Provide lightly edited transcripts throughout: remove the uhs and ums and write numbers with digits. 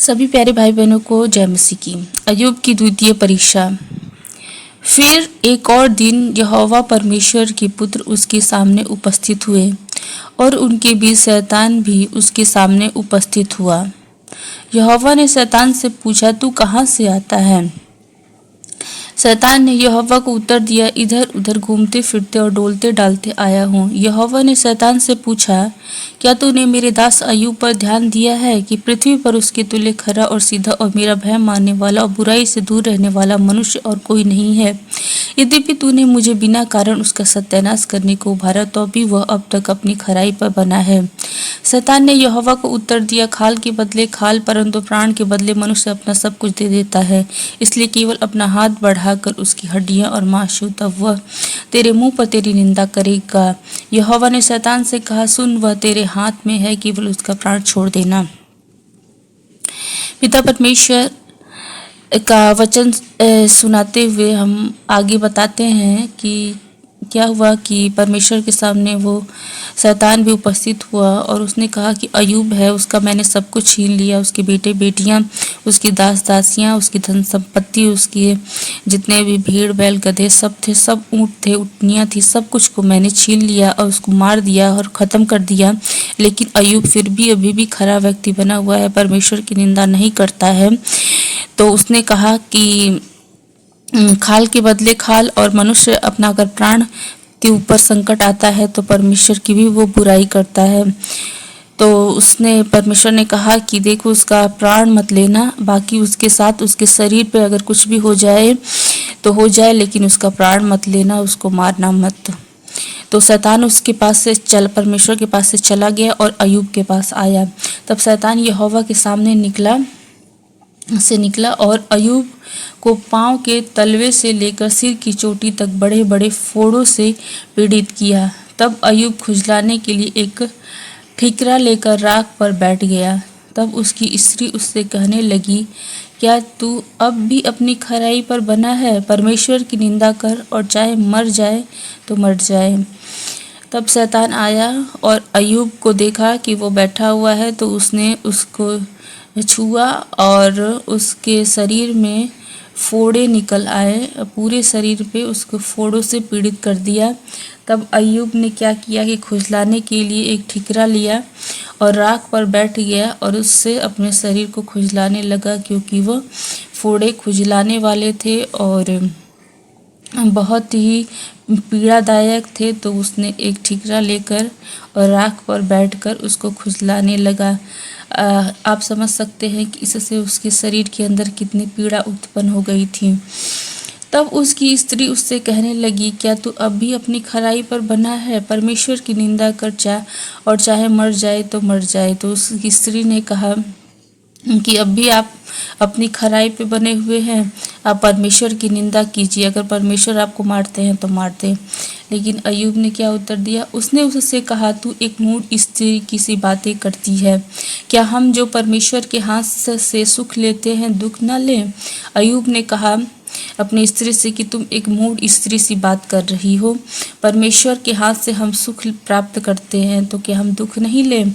सभी प्यारे भाई बहनों को जय मसीह की। अय्यूब की द्वितीय परीक्षा। फिर एक और दिन यहोवा परमेश्वर के पुत्र उसके सामने उपस्थित हुए और उनके बीच शैतान भी उसके सामने उपस्थित हुआ। यहोवा ने शैतान से पूछा, तू कहाँ से आता है? शैतान ने यहोवा को उत्तर दिया, इधर उधर घूमते फिरते और डोलते डालते आया हूँ। यहोवा ने शैतान से पूछा, क्या तूने मेरे दास अय्यूब पर ध्यान दिया है कि पृथ्वी पर उसके तुल्य खरा और सीधा और मेरा भय मानने वाला और बुराई से दूर रहने वाला मनुष्य और कोई नहीं है? यद्यपि तूने मुझे बिना कारण उसका सत्यानाश करने को उभारा, तो भी वह अब तक अपनी खराई पर बना है। शैतान ने यहोवा को उत्तर दिया, खाल के बदले खाल, परंतु प्राण के बदले मनुष्य अपना सब कुछ दे देता है। इसलिए केवल अपना हाथ बढ़ाकर उसकी हड्डियां और मांस छू, तब वह तेरे मुंह पर तेरी निंदा करेगा। यहोवा ने शैतान से कहा, सुन, वह तेरे हाथ में है, केवल उसका प्राण छोड़ देना। पिता परमेश्वर का वचन सुनाते हुए हम आगे बताते हैं कि क्या हुआ कि परमेश्वर के सामने वो शैतान भी उपस्थित हुआ और उसने कहा कि अय्यूब है, उसका मैंने सब कुछ छीन लिया, उसके बेटे बेटियां, उसकी दास दासियां, उसकी धन संपत्ति, उसकी जितने भी भीड़ बैल गधे सब थे, सब ऊँट थे, ऊँटनियाँ थी, सब कुछ को मैंने छीन लिया और उसको मार दिया और ख़त्म कर दिया। लेकिन अय्यूब फिर भी अभी भी खरा व्यक्ति बना हुआ है, परमेश्वर की निंदा नहीं करता है। तो उसने कहा कि खाल के बदले खाल, और मनुष्य अपना अगर प्राण के ऊपर संकट आता है तो परमेश्वर की भी वो बुराई करता है। तो उसने परमेश्वर ने कहा कि देखो, उसका प्राण मत लेना, बाकी उसके साथ उसके शरीर पे अगर कुछ भी हो जाए तो हो जाए, लेकिन उसका प्राण मत लेना, उसको मारना मत। तो शैतान उसके पास से परमेश्वर के पास से चला गया और अय्यूब के पास आया। तब शैतान यहोवा के सामने निकला और अय्यूब को पांव के तलवे से लेकर सिर की चोटी तक बड़े बड़े फोड़ों से पीड़ित किया। तब अय्यूब खुजलाने के लिए एक ठीकरा लेकर राख पर बैठ गया। तब उसकी स्त्री उससे कहने लगी, क्या तू अब भी अपनी खराई पर बना है? परमेश्वर की निंदा कर और चाहे मर जाए तो मर जाए। तब शैतान आया और अय्यूब को देखा कि वो बैठा हुआ है, तो उसने उसको छुआ और उसके शरीर में फोड़े निकल आए, पूरे शरीर पे उसको फोड़ों से पीड़ित कर दिया। तब अय्यूब ने क्या किया कि खुजलाने के लिए एक ठीकरा लिया और राख पर बैठ गया और उससे अपने शरीर को खुजलाने लगा, क्योंकि वह फोड़े खुजलाने वाले थे और बहुत ही पीड़ादायक थे। तो उसने एक ठीकरा लेकर और राख पर बैठकर उसको खुजलाने लगा। आप समझ सकते हैं कि इससे उसके शरीर के अंदर कितनी पीड़ा उत्पन्न हो गई थी। तब उसकी स्त्री उससे कहने लगी, क्या तू अब भी अपनी खराई पर बना है? परमेश्वर की निंदा कर और चाहे मर जाए तो मर जाए। तो उसकी स्त्री ने कहा कि अब भी आप अपनी खराई पे बने हुए हैं, आप परमेश्वर की निंदा कीजिए, अगर परमेश्वर आपको मारते हैं तो मारते। लेकिन अय्यूब ने क्या उत्तर दिया? उसने उससे कहा, तू एक मूढ़ स्त्री की सी बातें करती है। क्या हम जो परमेश्वर के हाथ से सुख लेते हैं दुख न लें? अय्यूब ने कहा अपनी स्त्री से कि तुम एक मूढ़ स्त्री सी बात कर रही हो। परमेश्वर के हाथ से हम सुख प्राप्त करते हैं तो क्या हम दुख नहीं लें?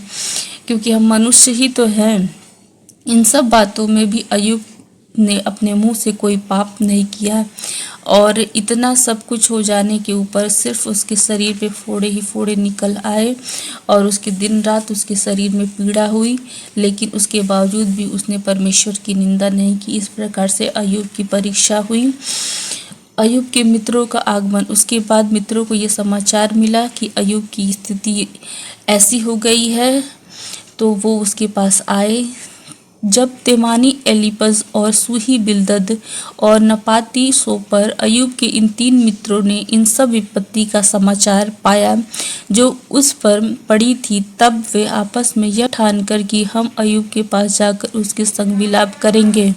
क्योंकि हम मनुष्य ही तो हैं। इन सब बातों में भी अय्यूब ने अपने मुंह से कोई पाप नहीं किया, और इतना सब कुछ हो जाने के ऊपर सिर्फ उसके शरीर पे फोड़े ही फोड़े निकल आए और उसके दिन रात उसके शरीर में पीड़ा हुई, लेकिन उसके बावजूद भी उसने परमेश्वर की निंदा नहीं की। इस प्रकार से अय्यूब की परीक्षा हुई। अय्यूब के मित्रों का आगमन। उसके बाद मित्रों को ये समाचार मिला कि अय्यूब की स्थिति ऐसी हो गई है, तो वो उसके पास आए। जब तेमानी एलीपज और सूही बिल्दद और नपाती सोपर अय्यूब के इन 3 मित्रों ने इन सब विपत्ति का समाचार पाया जो उस पर पड़ी थी, तब वे आपस में यह ठानकर कि हम अय्यूब के पास जाकर उसके संग विलाप करेंगे।